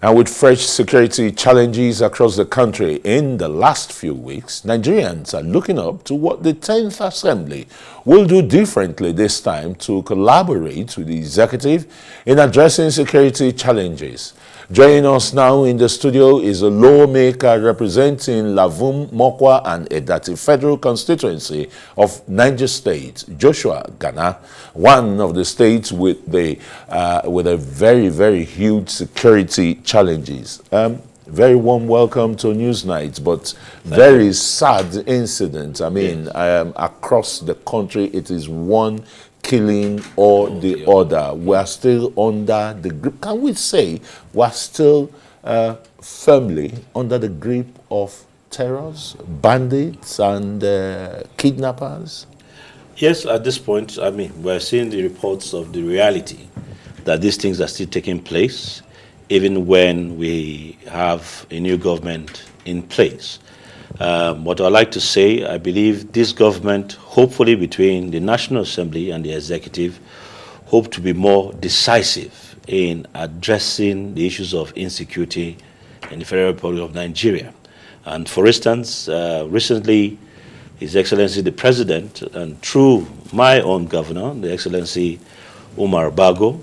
And with fresh security challenges across the country in the last few weeks, Nigerians are looking up to what the 10th Assembly will do differently this time to collaborate with the executive in addressing security challenges. Joining us now in the studio is a lawmaker representing Lavum, Mokwa and Edati Federal Constituency of Niger State, Joshua Gana, one of the states with a very, very huge security challenges. Very warm welcome to Newsnight, but very sad incident. I mean, across the country, it is one killing or the other. We are still under the grip. Can we say we are still firmly under the grip of terrors, bandits, and kidnappers? Yes, at this point, I mean, we're seeing the reports of the reality that these things are still taking place, even when we have a new government in place. What I'd like to say, I believe this government, hopefully between the National Assembly and the Executive, hope to be more decisive in addressing the issues of insecurity in the Federal Republic of Nigeria. And for instance, recently, His Excellency the President, and through my own governor, the Excellency Umar Bago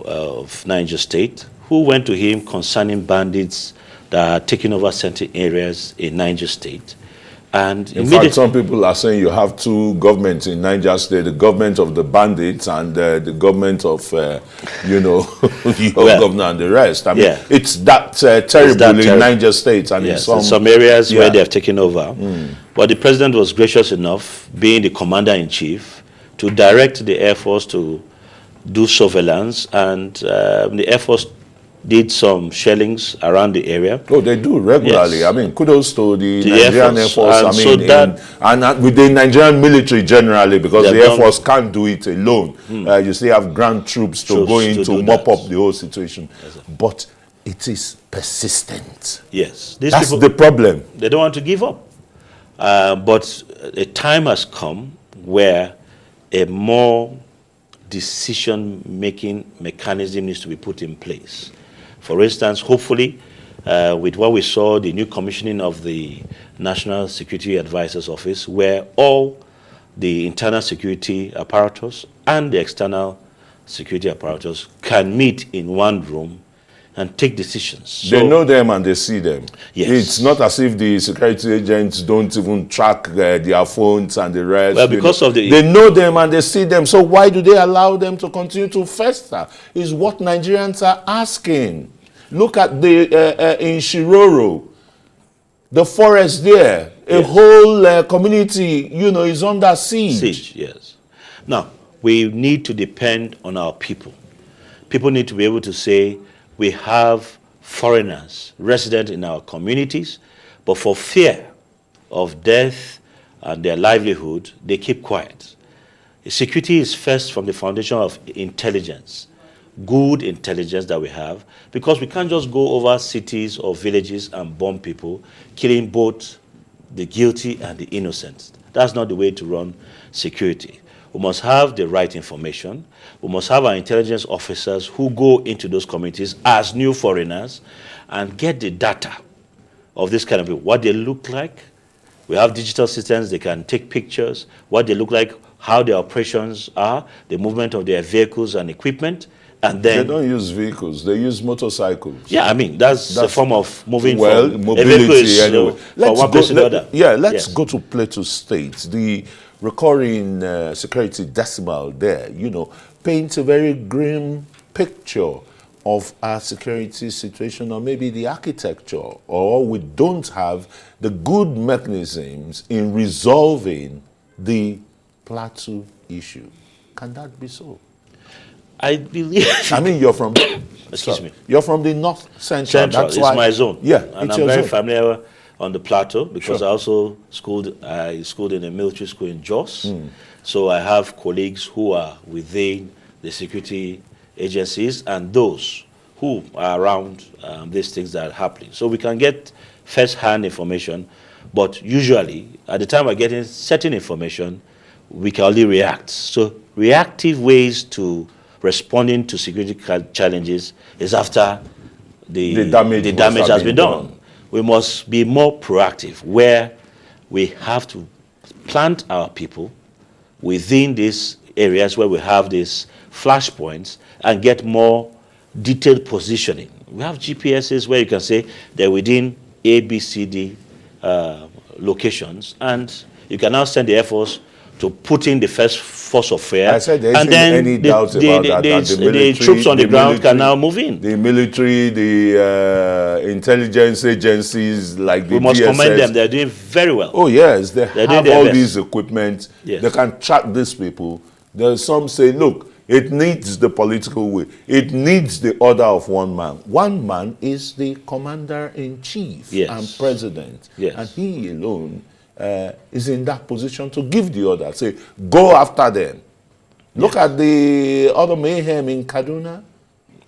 of Niger State, who went to him concerning bandits that are taking over certain areas in Niger State. And in fact, some people are saying you have two governments in Niger State, the government of the bandits and the government of, your governor and the rest. I mean, it's that terrible in Niger State and in some areas where they have taken over. But the president was gracious enough, being the commander-in-chief, to direct the Air Force to do surveillance, and the Air Force did some shellings around the area. Oh, they do regularly. Yes. I mean, kudos to the Nigerian Air Force. And with the Nigerian military generally, because the Air Force can't do it alone. You still have ground troops to go in to mop up the whole situation. Yes, but it is persistent. Yes. That's the problem. They don't want to give up. But a time has come where a more decision-making mechanism needs to be put in place. For instance, hopefully, with what we saw, the new commissioning of the National Security Advisor's Office, where all the internal security apparatus and the external security apparatus can meet in one room and take decisions. So, they know them and they see them. Yes. It's not as if the security agents don't even track their phones and the rest. Well, because of they know them and they see them. So why do they allow them to continue to fester? Is what Nigerians are asking. Look at the in Shiroro, the forest there. A whole community, is under siege. Yes. Now, we need to depend on our people. People need to be able to say, we have foreigners resident in our communities, but for fear of death and their livelihood, they keep quiet. Security is first from the foundation of intelligence, good intelligence that we have, because we can't just go over cities or villages and bomb people, killing both the guilty and the innocent. That's not the way to run security. We must have the right information. We must have our intelligence officers who go into those communities as new foreigners and get the data of this kind of people, what they look like. We have digital systems, they can take pictures, what they look like, how their operations are, the movement of their vehicles and equipment, and then... They don't use vehicles, they use motorcycles. Yeah, I mean, that's a form of moving from mobility anyway. From one place to another. Yeah, let's go to Plateau State. The recurring security decimal there, paints a very grim picture of our security situation, or maybe the architecture, or we don't have the good mechanisms in resolving the Plateau issue. Can that be so? I believe... I mean, you're from... Excuse me. You're from the North Central. That's why, my zone. Yeah, and I'm very familiar on the Plateau, because I also schooled in a military school in Jos. So I have colleagues who are within the security agencies and those who are around these things that are happening. So we can get first-hand information, but usually at the time we're getting certain information, we can only react. So reactive ways to responding to security challenges is after the damage has been done. We must be more proactive, where we have to plant our people within these areas where we have these flashpoints and get more detailed positioning. We have GPSs where you can say they're within A, B, C, D locations, and you can now send the Air Force to put in the first force of fear. I said there and isn't then any doubt about that. The troops on the ground can now move in. The military, the intelligence agencies like the We must DSS, commend them. They're doing very well. Oh yes, they They're have doing their all best. these equipment. Yes. They can track these people. There's some say, look, it needs the political will. It needs the order of one man. One man is the commander-in-chief Yes. and president. Yes. And he alone is in that position to give the order. Say, go after them. Look at the other mayhem in Kaduna.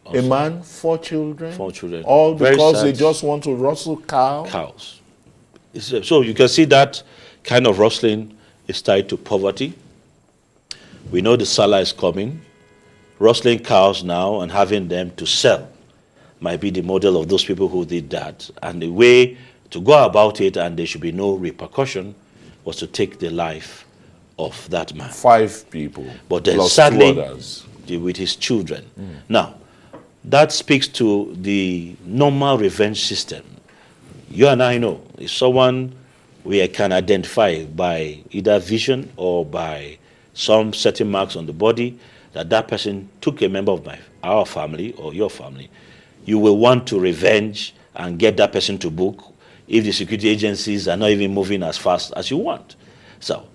Also. A man, 4 children. 4 children. All Very because sad. they just want to rustle cows. So you can see that kind of rustling is tied to poverty. We know the Salah is coming. Rustling cows now and having them to sell might be the model of those people who did that. And the way to go about it, and there should be no repercussion, was to take the life of that man. 5 people. But then plus sadly, 2 others. with his children. Now, that speaks to the normal revenge system. You and I know, if someone we can identify by either vision or by some certain marks on the body, that person took a member of our family or your family, you will want to revenge and get that person to book if the security agencies are not even moving as fast as you want. So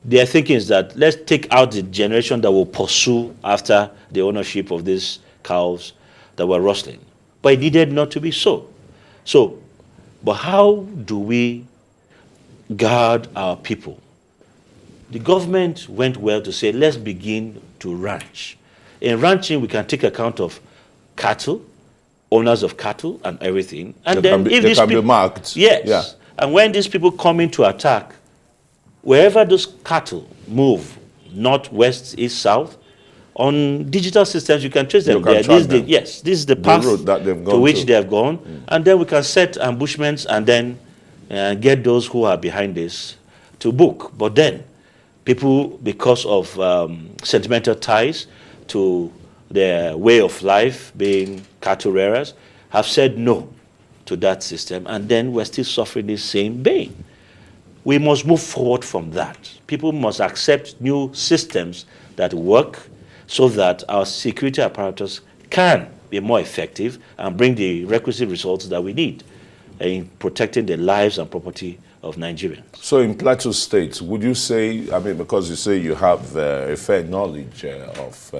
their thinking is that let's take out the generation that will pursue after the ownership of these cows that were rustling. But it needed not to be so. But how do we guard our people? The government went well to say, let's begin to ranch. In ranching, we can take account of cattle, owners of cattle and everything. And they then can if be, these can people, be marked. yes. Yeah. And when these people come in to attack, wherever those cattle move, north, west, east, south, on digital systems, you can trace them. You can track them. This is the path route that they've gone to which to. they have gone. And then we can set ambushments and then get those who are behind this to book. But then, people, because of sentimental ties to their way of life, being cattle rearers, have said no to that system. And then we're still suffering the same pain. We must move forward from that. People must accept new systems that work so that our security apparatus can be more effective and bring the requisite results that we need in protecting the lives and property of Nigerians. So in Plateau State, would you say, I mean, because you say you have a fair knowledge of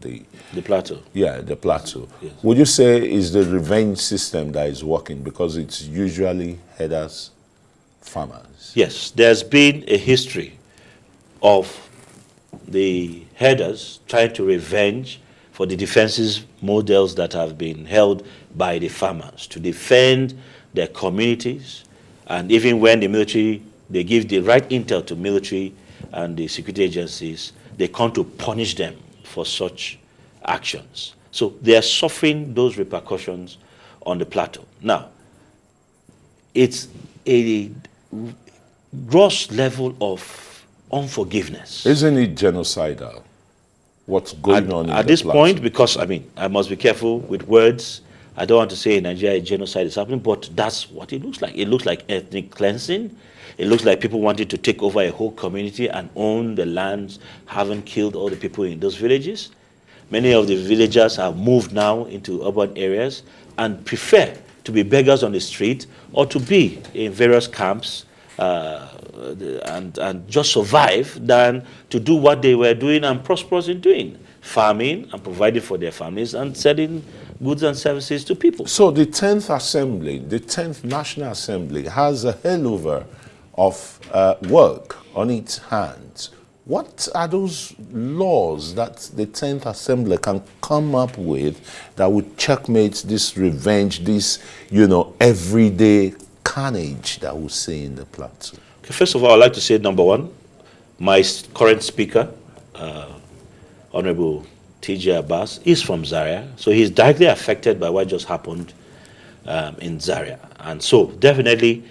the Plateau. Yeah, the Plateau. Yes. Would you say is the revenge system that is working because it's usually headers, farmers? Yes, there's been a history of the headers trying to revenge for the defensive models that have been held by the farmers to defend their communities. And even when the military, they give the right intel to military and the security agencies, they come to punish them for such actions. So they are suffering those repercussions on the plateau. Now, it's a gross level of unforgiveness. Isn't it genocidal? What's going on in at the this Plateau? point? Because, I mean, I must be careful with words. I don't want to say in Nigeria genocide is happening, but that's what it looks like. It looks like ethnic cleansing. It looks like people wanted to take over a whole community and own the lands, having killed all the people in those villages. Many of the villagers have moved now into urban areas and prefer to be beggars on the street or to be in various camps and just survive than to do what they were doing and prosperous in doing, farming and providing for their families and selling goods and services to people. So the 10th Assembly, the 10th National Assembly has a hellover of work on its hands. What are those laws that the 10th Assembly can come up with that would checkmate this revenge, this, everyday carnage that we see in the Plateau? Okay, first of all, I'd like to say, number one, my current speaker, Honorable TJ Abbas, is from Zaria, so he's directly affected by what just happened in Zaria. And so definitely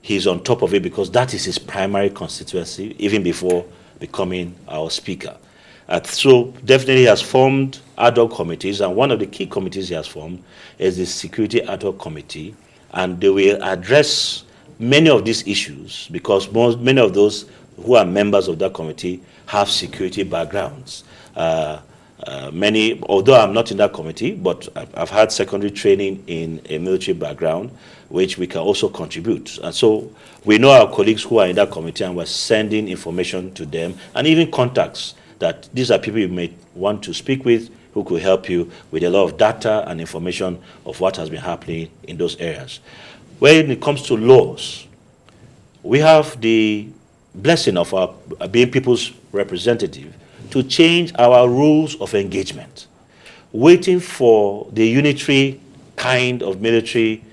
he's on top of it because that is his primary constituency, even before becoming our speaker. So definitely he has formed ad hoc committees, and one of the key committees he has formed is the Security Ad hoc Committee, and they will address many of these issues because many of those who are members of that committee have security backgrounds. Many, although I'm not in that committee, but I've had secondary training in a military background, which we can also contribute. And so we know our colleagues who are in that committee, and we're sending information to them, and even contacts that these are people you may want to speak with who could help you with a lot of data and information of what has been happening in those areas. When it comes to laws, we have the blessing of our being people's representative to change our rules of engagement. Waiting for the unitary kind of military,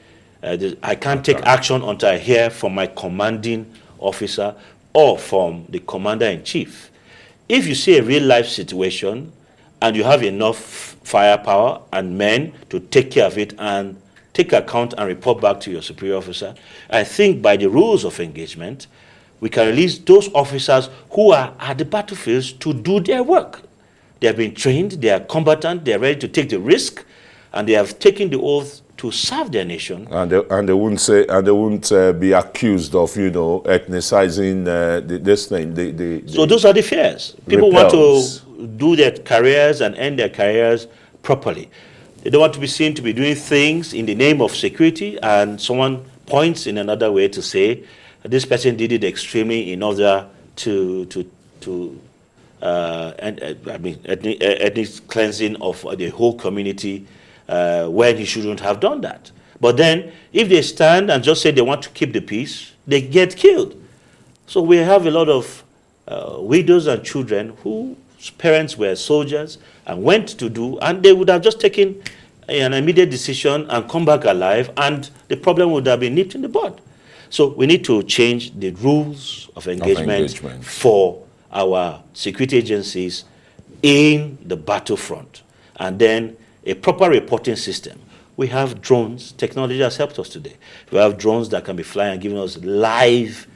I can't take action until I hear from my commanding officer or from the commander-in-chief. If you see a real-life situation and you have enough firepower and men to take care of it and take account and report back to your superior officer, I think by the rules of engagement, we can release those officers who are at the battlefields to do their work. They have been trained, they are combatant, they are ready to take the risk, and they have taken the oath to serve their nation. And they wouldn't say, and they wouldn't be accused of, ethnicizing this thing. So those are the fears. People want to do their careers and end their careers properly. They don't want to be seen to be doing things in the name of security, and someone points in another way to say, this person did it extremely in order to ethnic cleansing of the whole community when he shouldn't have done that. But then, if they stand and just say they want to keep the peace, they get killed. So we have a lot of widows and children whose parents were soldiers and went to do, and they would have just taken an immediate decision and come back alive, and the problem would have been nipped in the bud. So we need to change the rules of engagement for our security agencies in the battlefront. And then a proper reporting system. We have drones. Technology has helped us today. We have drones that can be flying and giving us live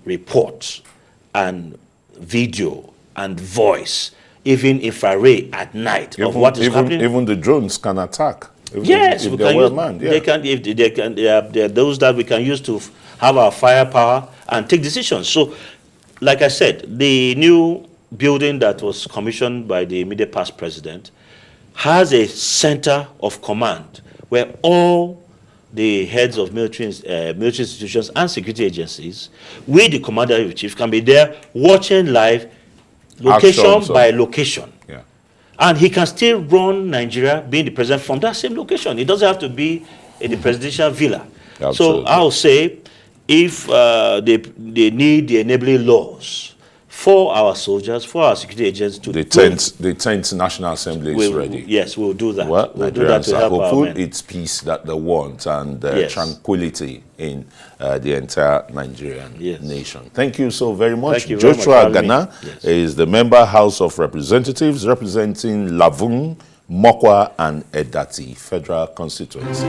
reports and video and voice, even infrared at night of what is happening. Even the drones can attack. Yes, if they are those that we can use to have our firepower and take decisions. So, like I said, the new building that was commissioned by the immediate past president has a center of command where all the heads of military institutions and security agencies, with the commander-in-chief, can be there watching live, location by location. Yeah. And he can still run Nigeria, being the president, from that same location. It doesn't have to be in the presidential villa. Absolutely. So I'll say, if they need the enabling laws for our soldiers, for our security agents to the 10th National Assembly is ready. Yes, we'll do that. Well, we'll do that to help our men. It's peace that they want and tranquility in the entire Nigerian nation. Thank you so very much. Thank you Joshua Gana is the member House of Representatives representing Lavung, Mokwa and Edati Federal Constituency.